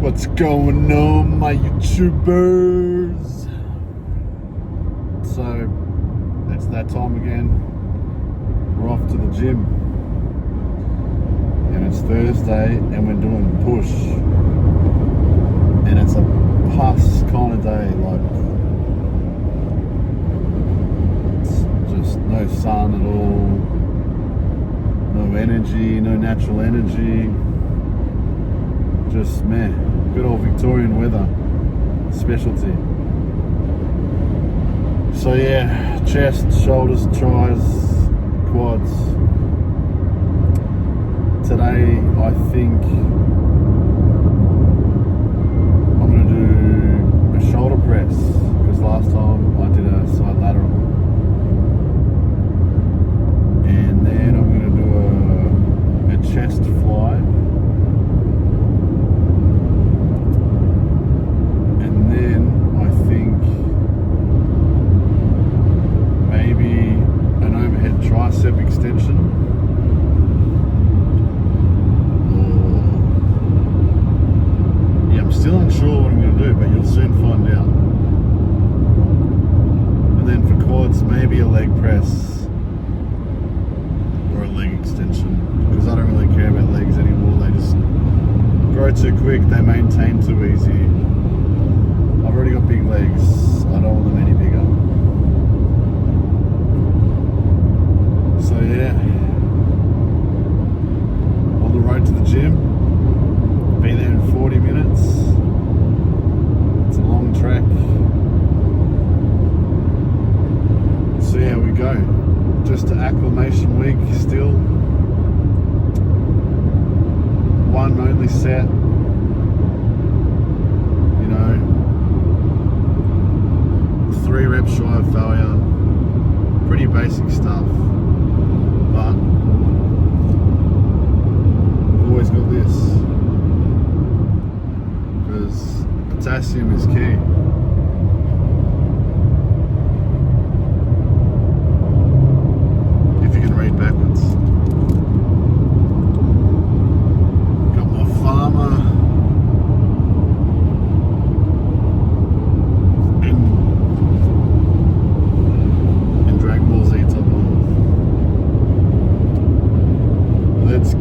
What's going on, my YouTubers? So it's that time again. We're off to the gym, and it's Thursday, and we're doing push, and it's a pus kind of day. Like, it's just no sun at all, no energy, no natural energy. Just, man, good old Victorian weather, specialty. So yeah, chest, shoulders, tries, quads. Today, I think I'm going to do a shoulder press, because last time I did a side lateral. And then I'm going to do a chest fly. Then I think maybe an overhead tricep extension, or I'm still unsure what I'm going to do, but you'll soon find out. And then for quads, maybe a leg press or a leg extension, because I don't really care about legs anymore. They just grow too quick, they maintain too easy. I've already got big legs, I don't want them any bigger. So yeah, on the road to the gym, be there in 40 minutes. It's a long track. So yeah, we go. Just to acclimation week still. One only set. You know, 3 reps shy of failure. Pretty basic stuff, but I've always got this, because potassium is key. If you can read backwards. Got my farmer.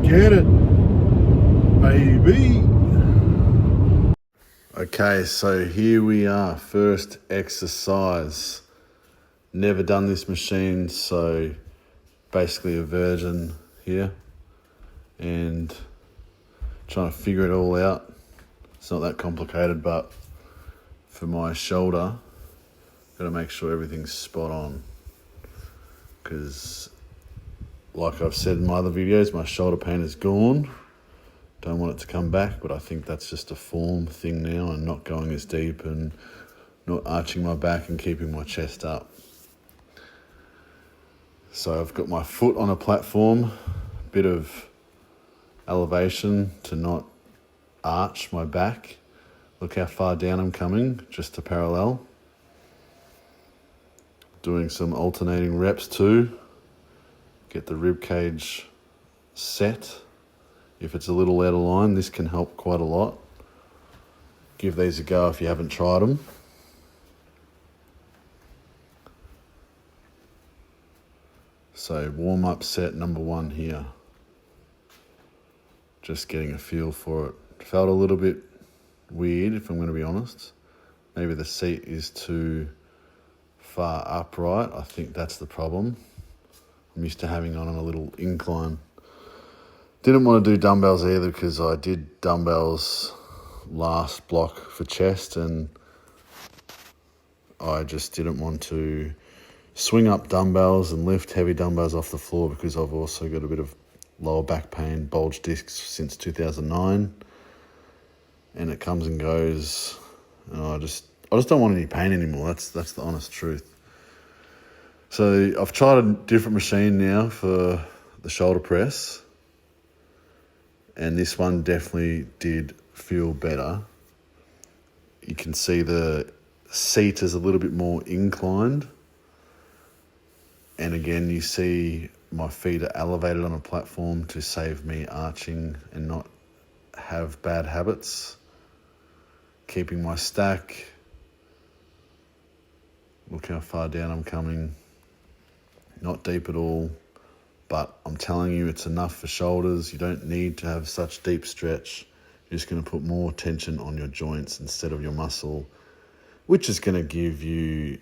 Get it, baby. Okay, so here we are, first exercise. Never done this machine, so basically a virgin here, and trying to figure it all out. It's not that complicated, but for my shoulder, got to make sure everything's spot on, because like I've said in my other videos, my shoulder pain is gone. Don't want it to come back, but I think that's just a form thing now, and not going as deep and not arching my back and keeping my chest up. So I've got my foot on a platform, bit of elevation to not arch my back. Look how far down I'm coming, just to parallel. Doing some alternating reps too. Get the rib cage set. If it's a little out of line, this can help quite a lot. Give these a go if you haven't tried them. So warm up set number 1 here. Just getting a feel for it. Felt a little bit weird, if I'm going to be honest. Maybe the seat is too far upright. I think that's the problem. I'm used to having on a little incline. Didn't want to do dumbbells either, because I did dumbbells last block for chest, and I just didn't want to swing up dumbbells and lift heavy dumbbells off the floor, because I've also got a bit of lower back pain, bulge discs since 2009, and it comes and goes, and I just don't want any pain anymore. That's the honest truth. So I've tried a different machine now for the shoulder press, and this one definitely did feel better. You can see the seat is a little bit more inclined, and again you see my feet are elevated on a platform to save me arching and not have bad habits. keeping my stack. Look how far down I'm coming. Not deep at all, but I'm telling you it's enough for shoulders. You don't need to have such deep stretch. You're just going to put more tension on your joints instead of your muscle, which is going to give you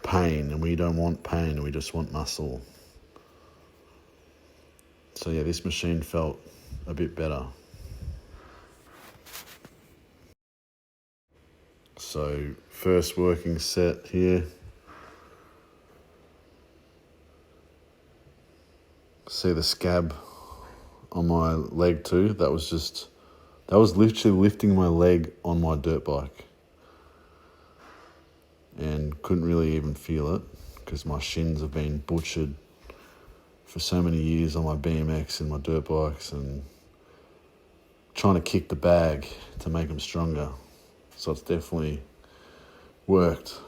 pain, and we don't want pain, we just want muscle. So yeah, this machine felt a bit better. So first working set here. See the scab on my leg too? That was literally lifting my leg on my dirt bike. And couldn't really even feel it because my shins have been butchered for so many years on my BMX and my dirt bikes, and trying to kick the bag to make them stronger. So it's definitely worked.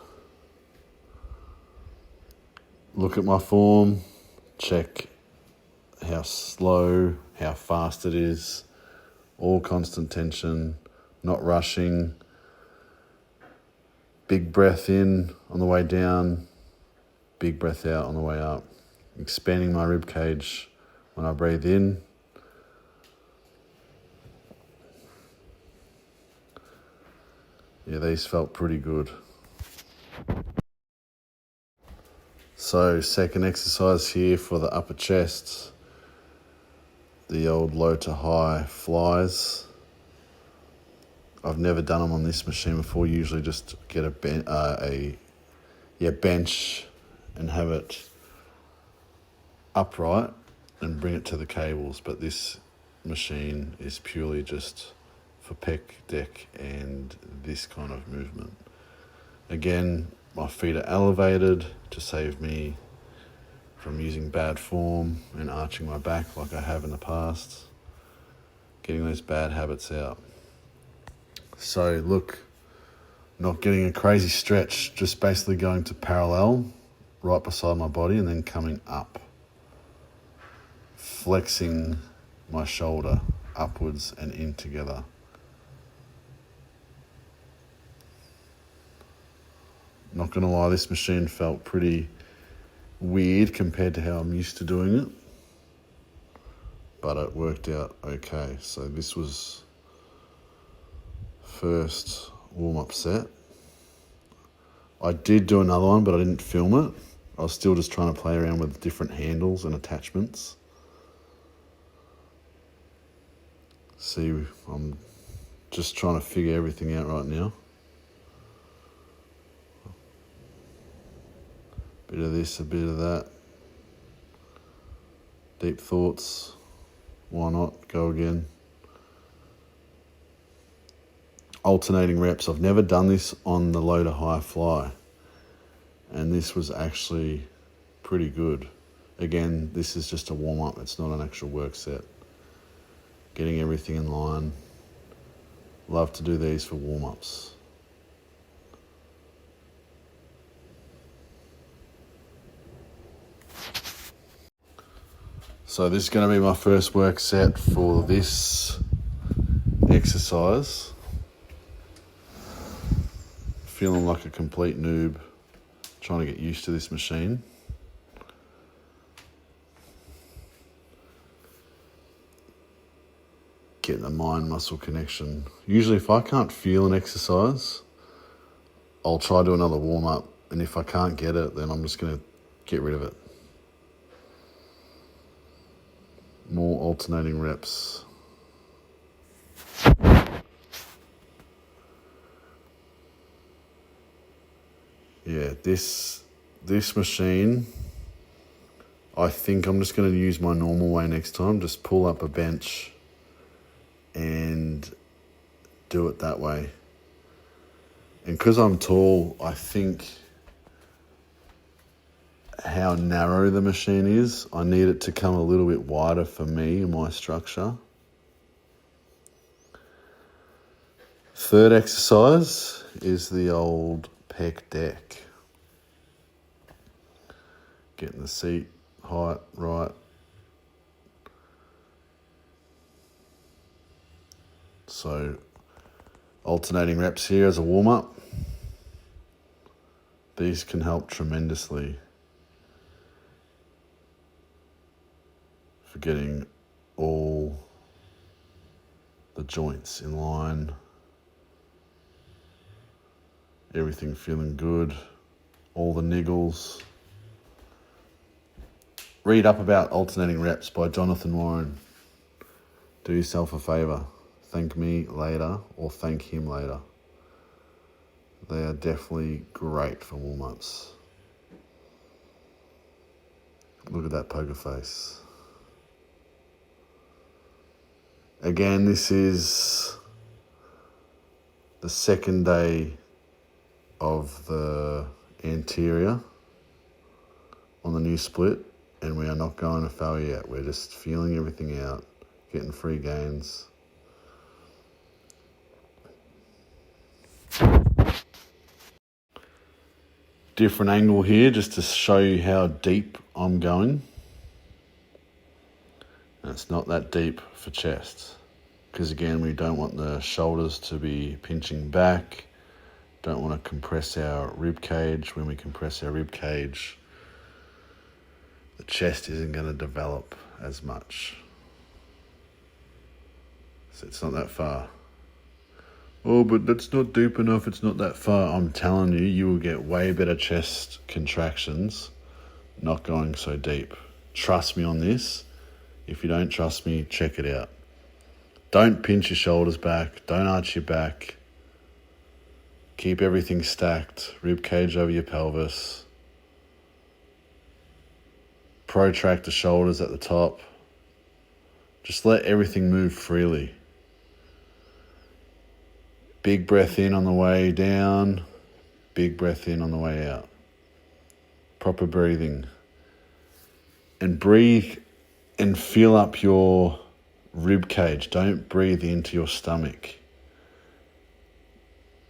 Look at my form, check how slow, how fast it is, all constant tension, not rushing. Big breath in on the way down, big breath out on the way up. Expanding my rib cage when I breathe in. Yeah, these felt pretty good. So second exercise here for the upper chest, the old low to high flies. I've never done them on this machine before. Usually just get a bench and have it upright and bring it to the cables, but this machine is purely just for pec deck and this kind of movement. Again, my feet are elevated to save me from using bad form and arching my back like I have in the past, getting those bad habits out. So look, not getting a crazy stretch, just basically going to parallel right beside my body and then coming up, flexing my shoulder upwards and in together. Not gonna lie, this machine felt pretty weird compared to how I'm used to doing it, but it worked out okay. So this was first warm-up set. I did do another one, but I didn't film it. I was still just trying to play around with different handles and attachments. See, I'm just trying to figure everything out right now. Bit of this, a bit of that. Deep thoughts. Why not? Go again. Alternating reps. I've never done this on the low to high fly, and this was actually pretty good. Again, this is just a warm-up. It's not an actual work set. Getting everything in line. Love to do these for warm-ups. So this is going to be my first work set for this exercise. Feeling like a complete noob, trying to get used to this machine. Getting the mind-muscle connection. Usually if I can't feel an exercise, I'll try to do another warm-up, and if I can't get it, then I'm just going to get rid of it. More alternating reps. Yeah, this machine, I think I'm just going to use my normal way next time. Just pull up a bench and do it that way. And because I'm tall, I think how narrow the machine is, I need it to come a little bit wider for me and my structure. Third exercise is the old pec deck. Getting the seat height right. So Alternating reps here as a warm-up. These can help tremendously for getting all the joints in line, everything feeling good, all the niggles. Read up about Alternating Reps by Jonathan Warren. Do yourself a favour. Thank me later or thank him later. They are definitely great for warm-ups. Look at that poker face. Again, this is the second day of the anterior on the new split, and we are not going to failure yet. We're just feeling everything out, getting free gains. Different angle here just to show you how deep I'm going. And it's not that deep for chest, because again, we don't want the shoulders to be pinching back. Don't want to compress our rib cage. When we compress our rib cage, the chest isn't going to develop as much. So it's not that far. Oh, but that's not deep enough, it's not that far. I'm telling you, you will get way better chest contractions not going so deep. Trust me on this. If you don't trust me, check it out. Don't pinch your shoulders back. Don't arch your back. Keep everything stacked. Rib cage over your pelvis. Protract the shoulders at the top. Just let everything move freely. Big breath in on the way down. Big breath in on the way out. Proper breathing. And breathe and fill up your rib cage. Don't breathe into your stomach.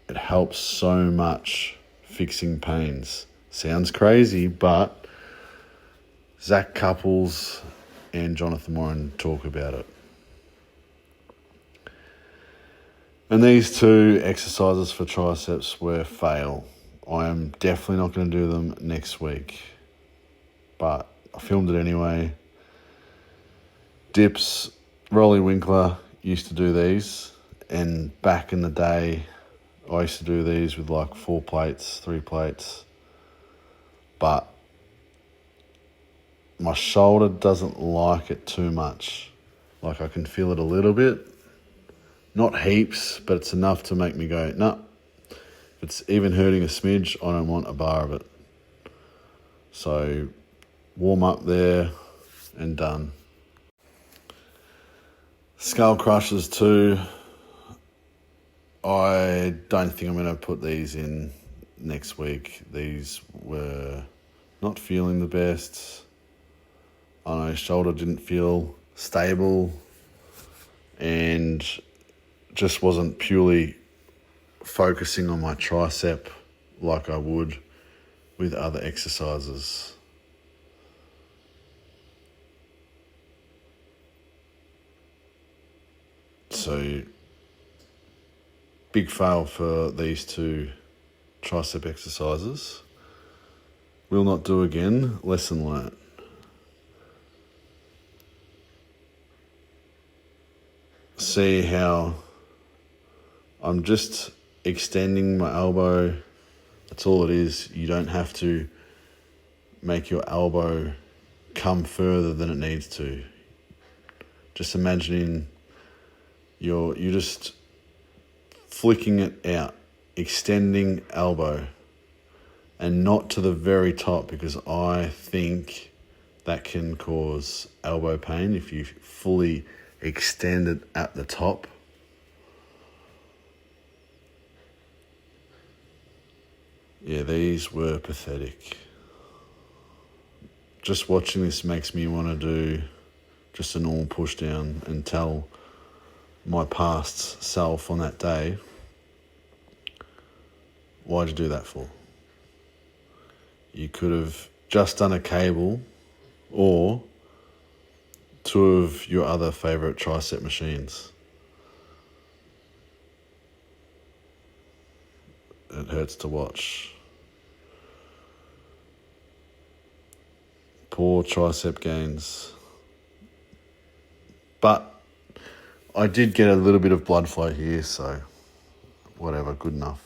It helps so much fixing pains. Sounds crazy, but Zach Couples and Jonathan Warren talk about it. And these two exercises for triceps were fail. I am definitely not going to do them next week, but I filmed it anyway. Dips, Rolly Winkler used to do these, and back in the day, I used to do these with like 4 plates, 3 plates, but my shoulder doesn't like it too much. Like I can feel it a little bit. Not heaps, but it's enough to make me go, no. If it's even hurting a smidge, I don't want a bar of it. So warm up there and done. Skull crushers too. I don't think I'm going to put these in next week. These were not feeling the best. I know shoulder didn't feel stable and just wasn't purely focusing on my tricep like I would with other exercises. So, big fail for these two tricep exercises. Will not do again. Lesson learnt. See how I'm just extending my elbow. That's all it is. You don't have to make your elbow come further than it needs to. Just imagining you're just flicking it out, extending elbow, and not to the very top, because I think that can cause elbow pain if you fully extend it at the top. Yeah, these were pathetic. Just watching this makes me want to do just a normal push down and tell my past self on that day, why'd you do that for? You could have just done a cable or 2 of your other favourite tricep machines. it hurts to watch. Poor tricep gains. But I did get a little bit of blood flow here, so whatever, good enough.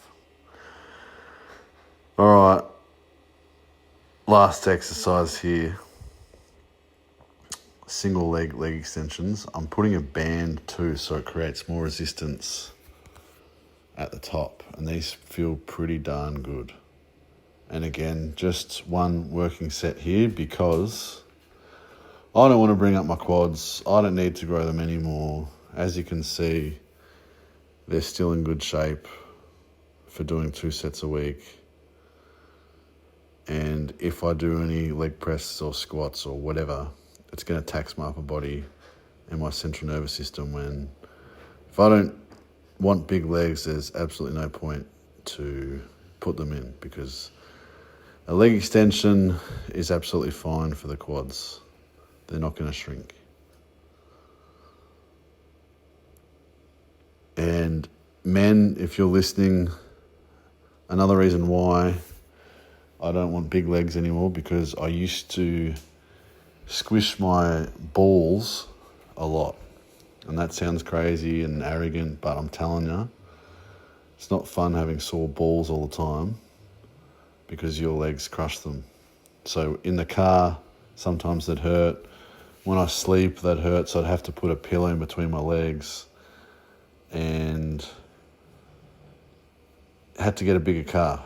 All right, last exercise here. Single leg extensions. I'm putting a band too, so it creates more resistance at the top, and these feel pretty darn good. And again, just one working set here because I don't want to bring up my quads. I don't need to grow them anymore. As you can see, they're still in good shape for doing 2 sets a week. And if I do any leg presses or squats or whatever, it's going to tax my upper body and my central nervous system when, if I don't want big legs, there's absolutely no point to put them in, because a leg extension is absolutely fine for the quads. They're not going to shrink. And men, if you're listening, another reason why I don't want big legs anymore, because I used to squish my balls a lot. And that sounds crazy and arrogant, but I'm telling you, it's not fun having sore balls all the time because your legs crush them. So in the car, sometimes that hurt. When I sleep, that hurts. So I'd have to put a pillow in between my legs and had to get a bigger car,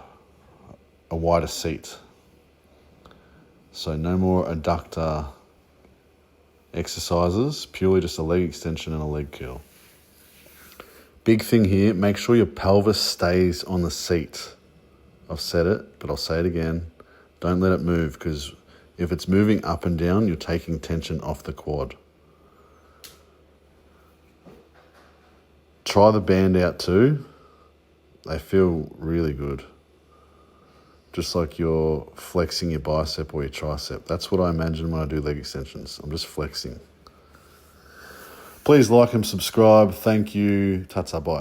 a wider seat. So no more adductor exercises, purely just a leg extension and a leg curl. Big thing here, make sure your pelvis stays on the seat. I've said it, but I'll say it again. Don't let it move, because if it's moving up and down, you're taking tension off the quad. Try the band out too. They feel really good. Just like you're flexing your bicep or your tricep. That's what I imagine when I do leg extensions. I'm just flexing. Please like and subscribe. Thank you. Ta-ta, bye.